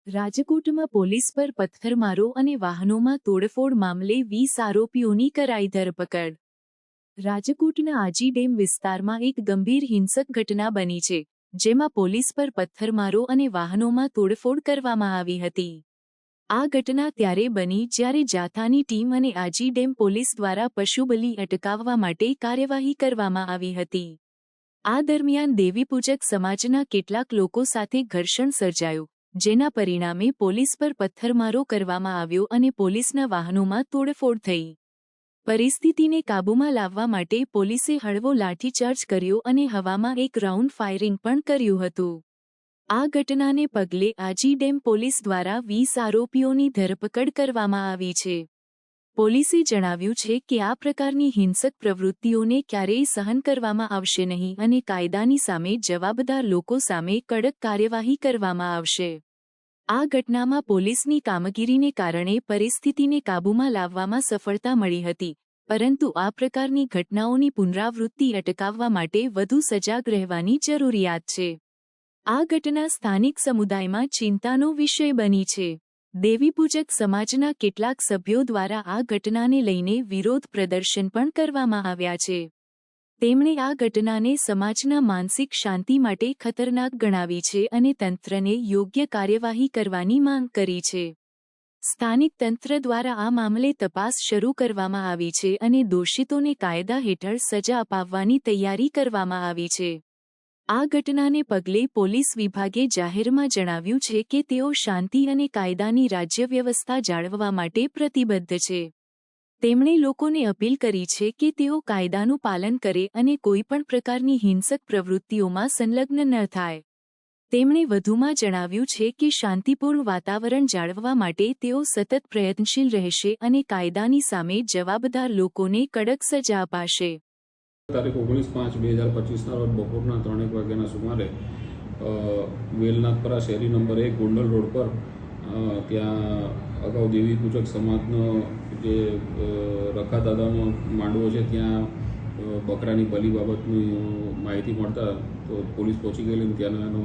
રાજકોટમાં પોલીસ પર પથ્થરમારો અને વાહનોમાં તોડફોડ મામલે 20 આરોપીઓની કરાઈ ધરપકડ. રાજકોટના આજી ડેમ વિસ્તારમાં એક ગંભીર હિંસક ઘટના બની છે, જેમાં પોલીસ પર પથ્થરમારો અને વાહનોમાં તોડફોડ કરવામાં આવી હતી. આ ઘટના ત્યારે બની જ્યારે જાથાની ટીમ અને આજી ડેમ પોલીસ દ્વારા પશુબલિ અટકાવવા માટે કાર્યવાહી કરવામાં આવી હતી. આ દરમિયાન દેવીપૂજક સમાજના કેટલાક લોકો સાથે ઘર્ષણ સર્જાયું, જેના પરિણામે પોલીસ પર પથ્થરમારો કરવામાં આવ્યો અને પોલીસના વાહનોમાં તોડફોડ થઈ. પરિસ્થિતિને કાબૂમાં લાવવા માટે પોલીસે હળવો લાઠીચાર્જ કર્યો અને હવામાં એક રાઉન્ડ ફાયરિંગ પણ કર્યું હતું. આ ઘટનાને પગલે આજી ડેમ પોલીસ દ્વારા 20 આરોપીઓની ધરપકડ કરવામાં આવી છે. પોલીસે જણાવ્યું છે કે આ પ્રકારની હિંસક પ્રવૃત્તિઓને ક્યારેય સહન કરવામાં આવશે નહીં અને કાયદાની સામે જવાબદાર લોકો સામે કડક કાર્યવાહી કરવામાં આવશે. આ ઘટનામાં પોલીસની કામગીરીને કારણે પરિસ્થિતિને કાબૂમાં લાવવામાં સફળતા મળી હતી, પરંતુ આ પ્રકારની ઘટનાઓની પુનરાવૃત્તિ અટકાવવા માટે વધુ સજાગ રહેવાની જરૂરિયાત છે. આ ઘટના સ્થાનિક સમુદાયમાં ચિંતાનો વિષય બની છે. દેવીપૂજક સમાજના કેટલાક સભ્યો દ્વારા આ ઘટનાને લઈને વિરોધ પ્રદર્શન પણ કરવામાં આવ્યા છે. તેમણે આ ઘટનાને સમાજના માનસિક શાંતિ માટે ખતરનાક ગણાવી છે અને તંત્રને યોગ્ય કાર્યવાહી કરવાની માંગ કરી છે. સ્થાનિક તંત્ર દ્વારા આ મામલે તપાસ શરૂ કરવામાં આવી છે અને દોષિતોને કાયદા હેઠળ સજા અપાવવાની તૈયારી કરવામાં આવી છે. આ ઘટનાને પગલે પોલીસ વિભાગે જાહેરમાં જણાવ્યું છે કે તેઓ શાંતિ અને કાયદાની રાજ્ય વ્યવસ્થા જાળવવા માટે પ્રતિબદ્ધ છે. તેમણે લોકોને અપીલ કરી છે કે તેઓ કાયદાનું પાલન કરે અને કોઈપણ પ્રકારની હિંસક પ્રવૃત્તિઓમાં સંલગ્ન ન થાય. તેમણે વધુમાં જણાવ્યું છે કે શાંતિપૂર્ણ વાતાવરણ જાળવવા માટે તેઓ સતત પ્રયત્નશીલ રહેશે અને કાયદાની સામે જવાબદાર લોકોને કડક સજા અપાશે. તારીખ 19/5/2025 રોજ બપોરના 3 વાગ્યાના સુમારે વેલનાથપરા શેરી નંબર 1 ગોંડલ રોડ પર ત્યાં અગાઉ દેવીપૂજક સમાજનો જે રખાદાદાનો માંડવો છે, ત્યાં બકરાની બલિ બાબતની માહિતી મળતા તો પોલીસ પહોંચી ગયેલી, ત્યાંનો એનો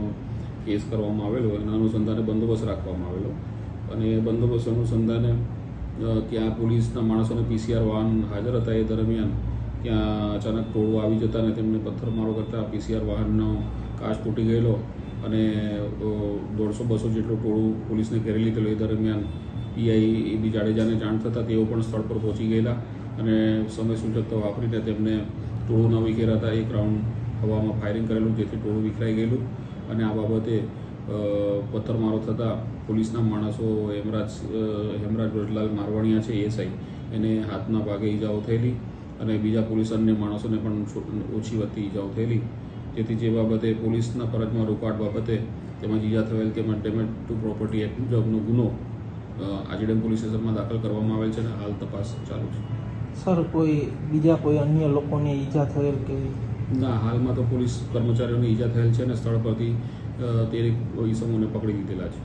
કેસ કરવામાં આવેલો. એના અનુસંધાને બંદોબસ્ત રાખવામાં આવેલો અને બંદોબસ્ત અનુસંધાને ત્યાં પોલીસના માણસોને PCR વાહન હાજર હતા. એ દરમિયાન ત્યાં અચાનક ટોળું આવી જતા અને તેમને પથ્થરમારો કરતા PCR વાહનનો કાચ તૂટી ગયેલો અને 150-200 જેટલું ટોળું પોલીસને ઘેરી લીધેલું. એ દરમિયાન PI AB જાડેજાને જાણ થતાં તેઓ પણ સ્થળ પર પહોંચી ગયેલા અને સમય સૂચકતા વાપરીને તેમને ટોળું ન વિખેરાતા એક રાઉન્ડ હવામાં ફાયરિંગ કરેલું, જેથી ટોળું વિખરાઈ ગયેલું અને આ બાબતે પથ્થરમારો થતાં પોલીસના માણસો હેમરાજ વ્રજલાલ મારવાણિયા છે ASI, એને હાથના ભાગે ઈજાઓ થયેલી અને બીજા પોલીસ અન્ય માણસોને પણ ઓછી વધતી ઈજાઓ થયેલી, જેથી જે બાબતે પોલીસના ફરજમાં રોકાટ બાબતે તેમજ ઈજા થયેલ તેમજ ડેમેજ ટુ પ્રોપર્ટી એક્ટ મુજબનો ગુનો આજી ડેમ પોલીસ સ્ટેશનમાં દાખલ કરવામાં આવેલ છે અને હાલ તપાસ ચાલુ છે. સર, બીજા કોઈ અન્ય લોકોને ઈજા થયેલ કે ના? હાલમાં તો પોલીસ કર્મચારીઓને ઈજા થયેલ છે અને સ્થળ પરથી 13 ઈસમોને પકડી લીધેલા છે.